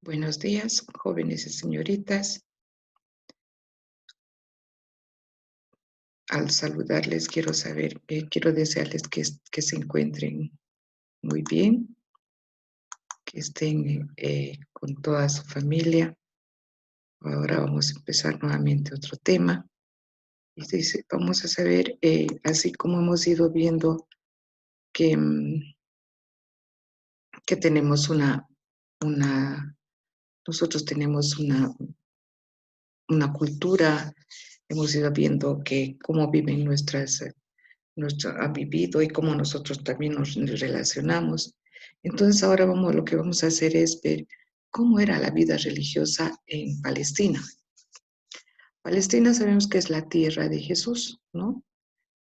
Buenos días, jóvenes y señoritas. Al saludarles quiero desearles que se encuentren muy bien, que estén con toda su familia. Ahora vamos a empezar nuevamente otro tema. Vamos a saber, así como hemos ido viendo que, que tenemos nosotros tenemos una cultura, hemos ido viendo que cómo viven han vivido y cómo nosotros también nos relacionamos. Entonces ahora lo que vamos a hacer es ver cómo era la vida religiosa en Palestina. Palestina sabemos que es la tierra de Jesús, ¿no?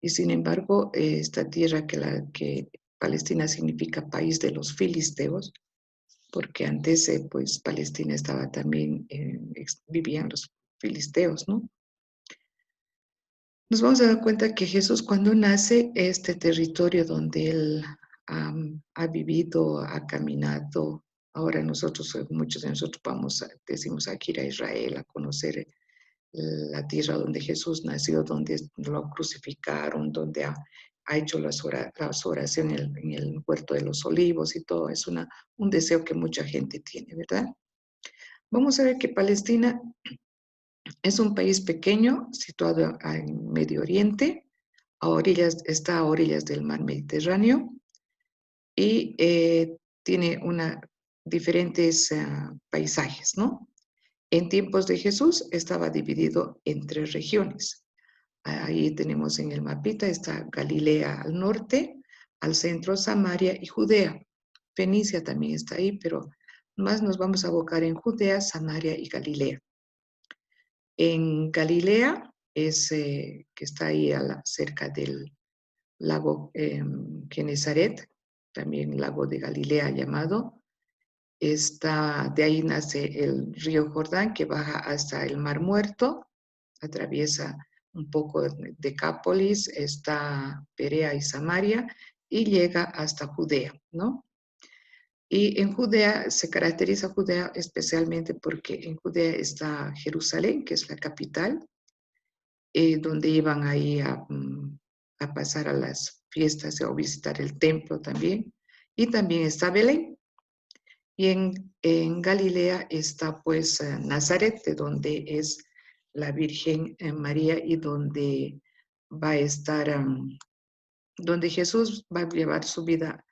Y sin embargo, esta tierra que Palestina significa país de los filisteos, porque antes pues Palestina estaba también, vivían los filisteos, ¿no? Nos vamos a dar cuenta que Jesús cuando nace, este territorio donde él ha vivido, ha caminado, ahora muchos de nosotros decimos aquí ir a Israel a conocer la tierra donde Jesús nació, donde lo crucificaron, donde ha hecho las oraciones en el huerto de los olivos y todo. Es un deseo que mucha gente tiene, ¿verdad? Vamos a ver que Palestina es un país pequeño situado en Medio Oriente, está a orillas del mar Mediterráneo y tiene diferentes paisajes, ¿no? En tiempos de Jesús estaba dividido en 3 regiones. Ahí tenemos en el mapita, está Galilea al norte, al centro Samaria y Judea. Fenicia también está ahí, pero más nos vamos a abocar en Judea, Samaria y Galilea. En Galilea que está ahí cerca del lago Genesaret, también lago de Galilea llamado. De ahí nace el río Jordán que baja hasta el Mar Muerto, atraviesa un poco de Decápolis, está Perea y Samaria y llega hasta Judea, ¿no? Y en Judea se caracteriza Judea especialmente porque en Judea está Jerusalén, que es la capital, donde iban ahí a pasar a las fiestas o visitar el templo también. Y también está Belén. Y en Galilea está pues Nazaret, de donde es la Virgen María y donde va a estar, donde Jesús va a llevar su vida,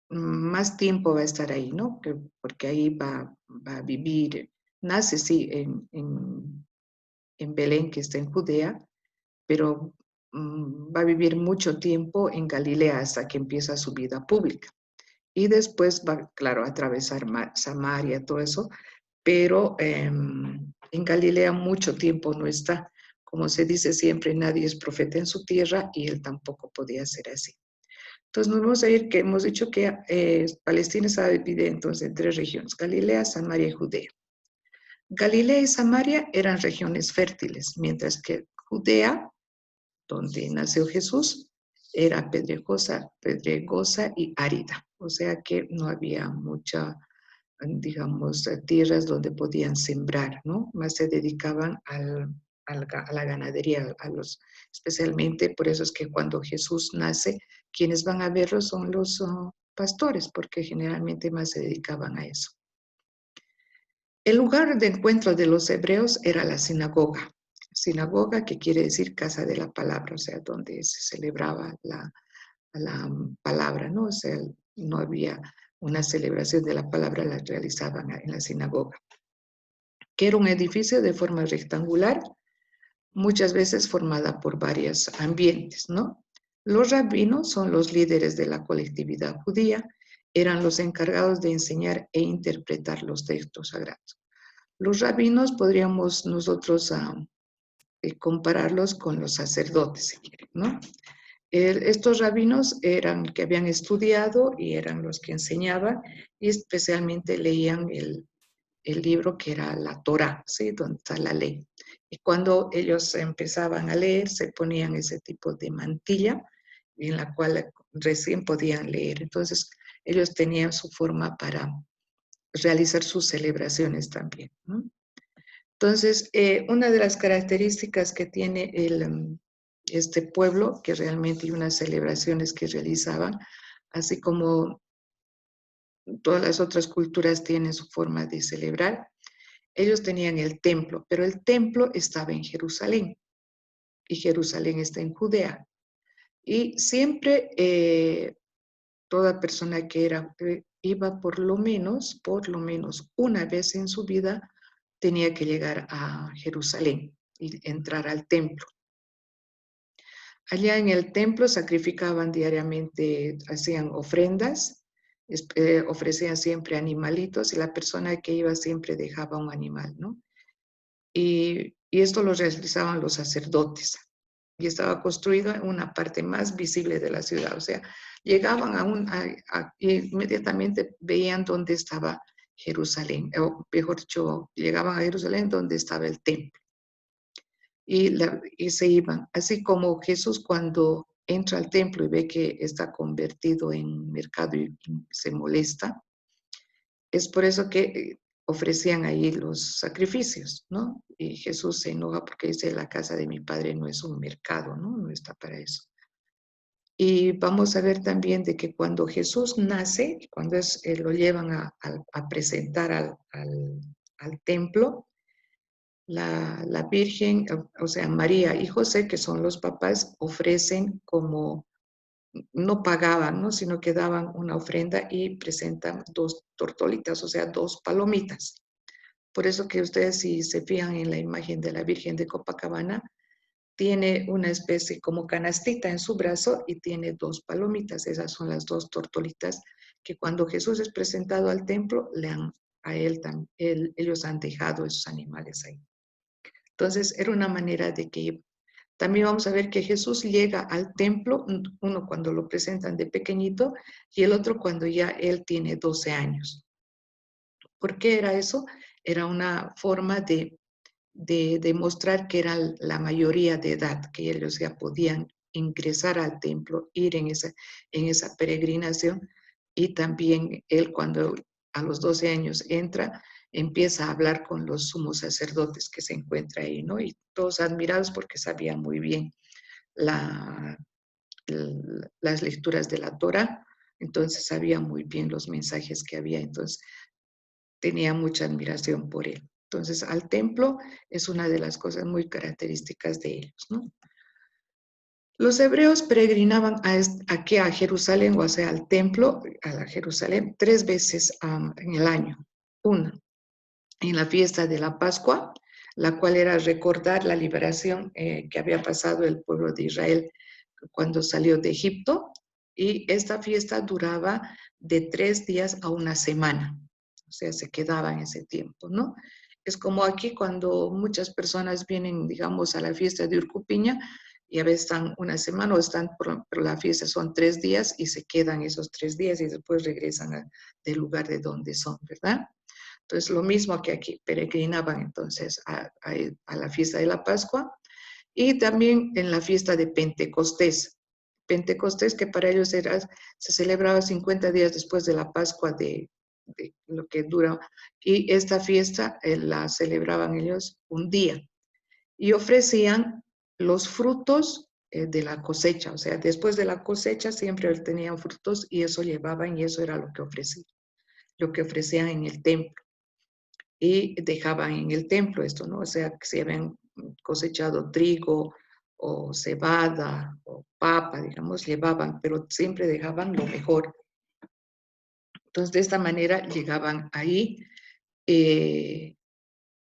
más tiempo va a estar ahí, ¿no? Porque ahí va a vivir, nace sí en Belén, que está en Judea, pero va a vivir mucho tiempo en Galilea hasta que empieza su vida pública. Y después va, claro, a atravesar Samaria, todo eso, pero en Galilea mucho tiempo no está. Como se dice siempre, nadie es profeta en su tierra y él tampoco podía ser así. Entonces nos vamos a ir que hemos dicho que Palestina estaba dividida entonces en 3 regiones, Galilea, Samaria y Judea. Galilea y Samaria eran regiones fértiles, mientras que Judea, donde nació Jesús, era pedregosa y árida, o sea que no había digamos, tierras donde podían sembrar, ¿no? Más se dedicaban a la ganadería, especialmente por eso es que cuando Jesús nace, quienes van a verlo son los pastores, porque generalmente más se dedicaban a eso. El lugar de encuentro de los hebreos era la sinagoga. Sinagoga, que quiere decir casa de la palabra, o sea, donde se celebraba la palabra, ¿no? O sea, no había una celebración de la palabra, la realizaban en la sinagoga, que era un edificio de forma rectangular, muchas veces formada por varios ambientes, ¿no? Los rabinos son los líderes de la colectividad judía, eran los encargados de enseñar e interpretar los textos sagrados. Los rabinos podríamos nosotros compararlos con los sacerdotes, si quieren, ¿no? Estos rabinos eran que habían estudiado y eran los que enseñaban y especialmente leían el libro que era la Torá, ¿sí? Donde está la ley. Y cuando ellos empezaban a leer, se ponían ese tipo de mantilla en la cual recién podían leer. Entonces, ellos tenían su forma realizar sus celebraciones también, ¿no? Entonces, una de las características que tiene este pueblo, que realmente hay unas celebraciones que realizaban, así como todas las otras culturas tienen su forma de celebrar, ellos tenían el templo, pero el templo estaba en Jerusalén y Jerusalén está en Judea. Y siempre toda persona que iba por lo menos una vez en su vida, tenía que llegar a Jerusalén y entrar al templo. Allá en el templo sacrificaban diariamente, hacían ofrendas, ofrecían siempre animalitos y la persona que iba siempre dejaba un animal, ¿no? Y esto lo realizaban los sacerdotes. Y estaba construido en una parte más visible de la ciudad. O sea, llegaban inmediatamente veían dónde estaba Jerusalén, o mejor dicho, llegaban a Jerusalén donde estaba el templo. Y se iban. Así como Jesús cuando entra al templo y ve que está convertido en mercado y se molesta, es por eso que ofrecían ahí los sacrificios, ¿no? Y Jesús se enoja porque dice, la casa de mi padre no es un mercado, ¿no? No está para eso. Y vamos a ver también de que cuando Jesús nace, cuando lo llevan a presentar al templo, la Virgen, o sea, María y José, que son los papás, ofrecen como, no pagaban, ¿no? Sino que daban una ofrenda y presentan 2 tortolitas, o sea, 2 palomitas. Por eso que ustedes, si se fijan en la imagen de la Virgen de Copacabana, tiene una especie como canastita en su brazo y tiene 2 palomitas. Esas son las 2 tortolitas que cuando Jesús es presentado al templo, ellos han dejado esos animales ahí. Entonces, era una manera de que también vamos a ver que Jesús llega al templo, uno cuando lo presentan de pequeñito y el otro cuando ya él tiene 12 años. ¿Por qué era eso? Era una forma de demostrar que eran la mayoría de edad, que ellos ya podían ingresar al templo, ir en esa peregrinación. Y también él cuando a los 12 años entra, empieza a hablar con los sumos sacerdotes que se encuentra ahí, ¿no? Y todos admirados porque sabían muy bien la, las lecturas de la Torah, entonces sabían muy bien los mensajes que había, entonces tenía mucha admiración por él. Entonces, al templo es una de las cosas muy características de ellos, ¿no? Los hebreos peregrinaban aquí a Jerusalén, o sea, al templo, a la Jerusalén, 3 veces en el año. Una, en la fiesta de la Pascua, la cual era recordar la liberación que había pasado el pueblo de Israel cuando salió de Egipto, y esta fiesta duraba de 3 días a una semana, o sea, se quedaba en ese tiempo, ¿no? Es como aquí cuando muchas personas vienen, digamos, a la fiesta de Urcupiña, y a veces están una semana o están, pero la fiesta son 3 días y se quedan esos 3 días y después regresan del lugar de donde son, ¿verdad? Entonces, lo mismo que aquí, peregrinaban entonces a la fiesta de la Pascua y también en la fiesta de Pentecostés. Pentecostés que para ellos se celebraba 50 días después de la Pascua de lo que dura. Y esta fiesta la celebraban ellos un día y ofrecían los frutos de la cosecha. O sea, después de la cosecha siempre tenían frutos y eso llevaban y eso era lo que ofrecían en el templo y dejaban en el templo esto, ¿no? O sea, que si habían cosechado trigo o cebada o papa, digamos, llevaban, pero siempre dejaban lo mejor. Entonces, de esta manera llegaban ahí.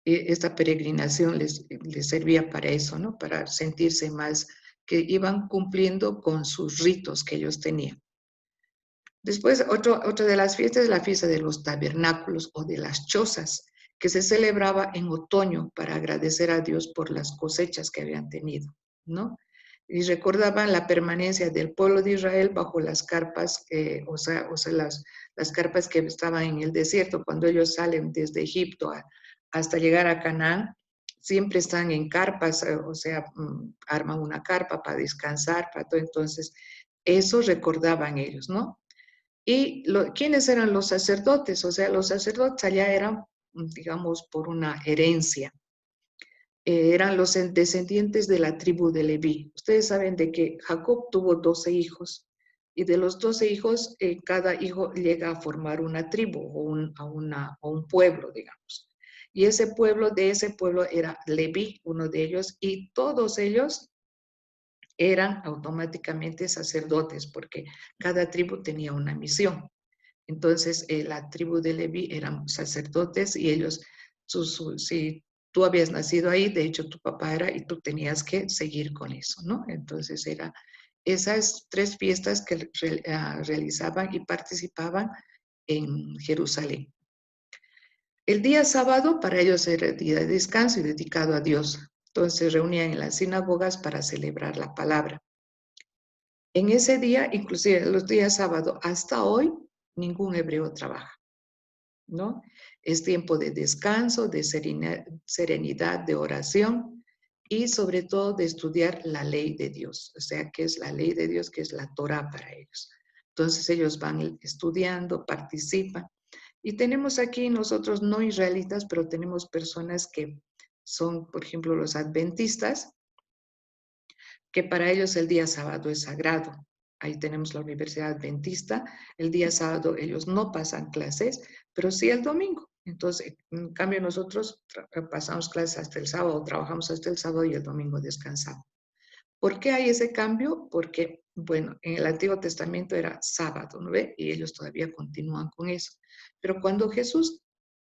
Esta peregrinación les servía para eso, ¿no? Para sentirse más, que iban cumpliendo con sus ritos que ellos tenían. Después, otra de las fiestas es la fiesta de los tabernáculos o de las chozas, que se celebraba en otoño para agradecer a Dios por las cosechas que habían tenido, ¿no? Y recordaban la permanencia del pueblo de Israel bajo las carpas, las carpas que estaban en el desierto, cuando ellos salen desde Egipto hasta llegar a Canaán, siempre están en carpas, o sea, arman una carpa para descansar, para todo. Entonces, eso recordaban ellos, ¿no? ¿Y quiénes eran los sacerdotes? O sea, los sacerdotes allá eran, digamos, por una herencia. Eran los descendientes de la tribu de Leví. Ustedes saben de que Jacob tuvo 12 hijos y de los 12 hijos, cada hijo llega a formar una tribu o un pueblo, digamos. Y de ese pueblo era Leví, uno de ellos, y todos ellos eran automáticamente sacerdotes porque cada tribu tenía una misión. Entonces, la tribu de Leví eran sacerdotes y ellos, si tú habías nacido ahí, de hecho tu papá era y tú tenías que seguir con eso, ¿no? Entonces, era esas 3 fiestas que realizaban y participaban en Jerusalén. El día sábado para ellos era el día de descanso y dedicado a Dios. Entonces, se reunían en las sinagogas para celebrar la palabra. En ese día, inclusive los días sábado hasta hoy, ningún hebreo trabaja, ¿no? Es tiempo de descanso, de serenidad, de oración y sobre todo de estudiar la ley de Dios, o sea, que es la ley de Dios, que es la Torá para ellos. Entonces ellos van estudiando, participan. Y tenemos aquí nosotros no israelitas, pero tenemos personas que son, por ejemplo, los adventistas, que para ellos el día sábado es sagrado. Ahí tenemos la Universidad Adventista. El día sábado ellos no pasan clases, pero sí el domingo. Entonces, en cambio nosotros pasamos clases hasta el sábado, trabajamos hasta el sábado y el domingo descansamos. ¿Por qué hay ese cambio? Porque, bueno, en el Antiguo Testamento era sábado, ¿no ve? Y ellos todavía continúan con eso. Pero cuando Jesús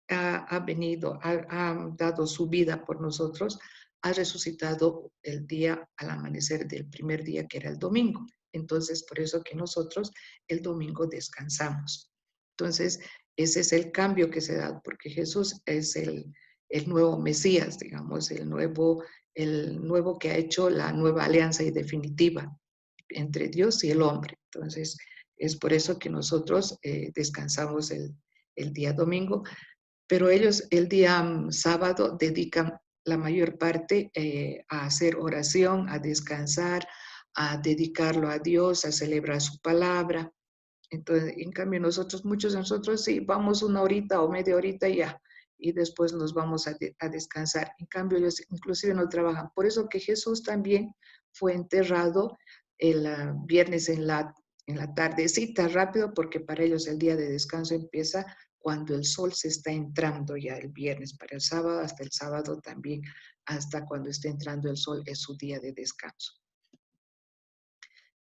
ha venido, ha dado su vida por nosotros, ha resucitado el día al amanecer del primer día, que era el domingo. Entonces, por eso que nosotros el domingo descansamos. Entonces, ese es el cambio que se da, porque Jesús es el nuevo Mesías, digamos, el nuevo que ha hecho la nueva alianza y definitiva entre Dios y el hombre. Entonces, es por eso que nosotros descansamos el día domingo, pero ellos el día sábado dedican la mayor parte a hacer oración, a descansar, a dedicarlo a Dios, a celebrar su palabra. Entonces, en cambio, muchos de nosotros sí, vamos una horita o media horita y ya, y después nos vamos a descansar. En cambio, ellos inclusive no trabajan. Por eso que Jesús también fue enterrado el viernes en la tardecita, rápido, porque para ellos el día de descanso empieza cuando el sol se está entrando ya el viernes, para el sábado, hasta el sábado también, hasta cuando esté entrando el sol, es su día de descanso.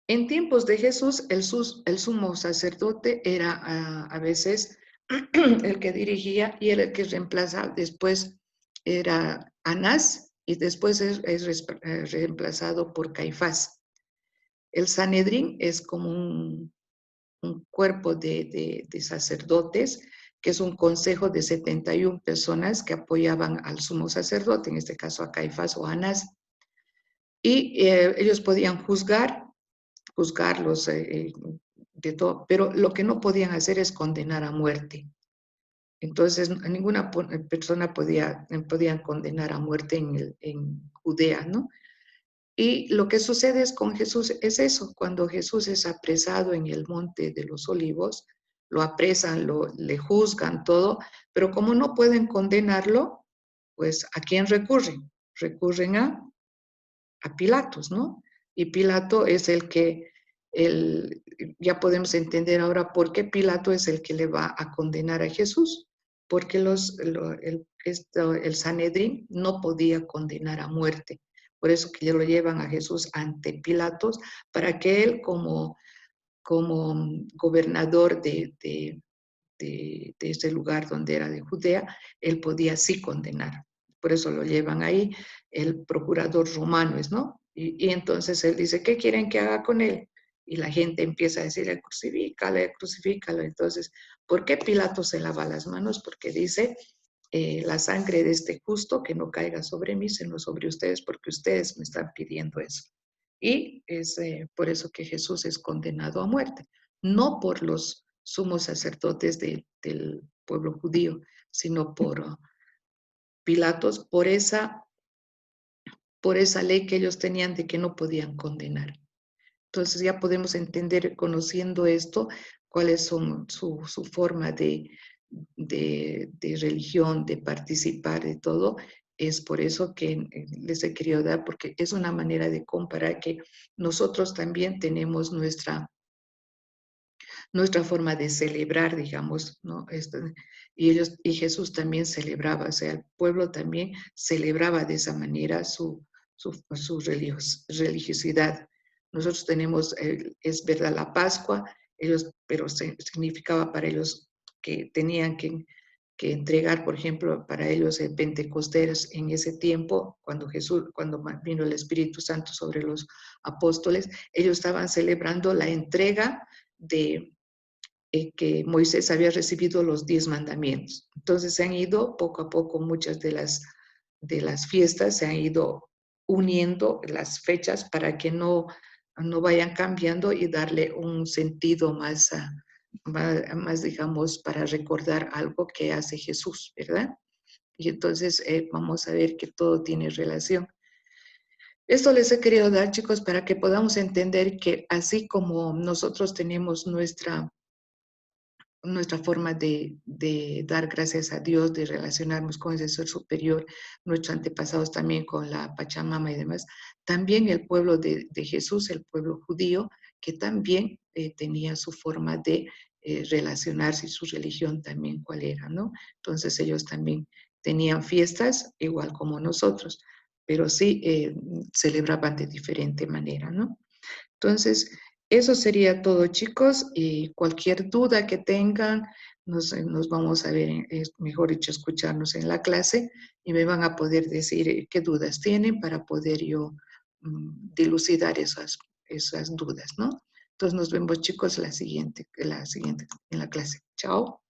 En tiempos de Jesús, el sumo sacerdote era a veces el que dirigía y era el que reemplazaba. Después era Anás y después es reemplazado por Caifás. El Sanedrín es como un cuerpo de sacerdotes, que es un consejo de 71 personas que apoyaban al sumo sacerdote, en este caso a Caifás o a Anás. Y ellos podían juzgarlos de todo, pero lo que no podían hacer es condenar a muerte. Entonces, ninguna persona podían condenar a muerte en Judea, ¿no? Y lo que sucede con Jesús es eso, cuando Jesús es apresado en el monte de los olivos, lo apresan, le juzgan todo, pero como no pueden condenarlo, pues ¿a quién recurren? Recurren a Pilatos, ¿no? Y Pilato es ya podemos entender ahora por qué Pilato es el que le va a condenar a Jesús, porque el Sanedrín no podía condenar a muerte. Por eso que lo llevan a Jesús ante Pilatos, para que él como gobernador de ese lugar donde era de Judea, él podía sí condenar. Por eso lo llevan ahí, el procurador romano es, ¿no? Y entonces él dice, ¿qué quieren que haga con él? Y la gente empieza a decirle, crucifícalo, crucifícalo. Entonces, ¿por qué Pilato se lava las manos? Porque dice, la sangre de este justo que no caiga sobre mí, sino sobre ustedes, porque ustedes me están pidiendo eso. Y es por eso que Jesús es condenado a muerte, no por los sumos sacerdotes del pueblo judío, sino por Pilatos, por esa ley que ellos tenían de que no podían condenar. Entonces ya podemos entender, conociendo esto, cuáles son su forma de religión, de participar, de todo. Es por eso que les he querido dar, porque es una manera de comparar que nosotros también tenemos nuestra forma de celebrar, digamos, ¿no? Y Jesús también celebraba, o sea, el pueblo también celebraba de esa manera su religiosidad. Nosotros tenemos, es verdad, la Pascua, pero significaba para ellos que tenían que entregar, por ejemplo, para ellos el Pentecostés en ese tiempo, cuando vino el Espíritu Santo sobre los apóstoles, ellos estaban celebrando la entrega de que Moisés había recibido los 10 mandamientos. Entonces se han ido poco a poco muchas de las fiestas, se han ido uniendo las fechas para que no vayan cambiando y darle un sentido más, digamos, para recordar algo que hace Jesús, ¿verdad? Y entonces vamos a ver que todo tiene relación. Esto les he querido dar, chicos, para que podamos entender que así como nosotros tenemos nuestra forma de dar gracias a Dios, de relacionarnos con ese ser superior, nuestros antepasados también con la Pachamama y demás, también el pueblo de Jesús, el pueblo judío, que también tenía su forma de relacionarse y su religión también cuál era, ¿no? Entonces ellos también tenían fiestas igual como nosotros, pero sí celebraban de diferente manera, ¿no? Entonces, eso sería todo, chicos. Y cualquier duda que tengan, nos vamos a ver, es mejor dicho, escucharnos en la clase y me van a poder decir qué dudas tienen para poder yo dilucidar esas dudas, ¿no? Entonces, nos vemos, chicos, en la siguiente, en la clase. Chao.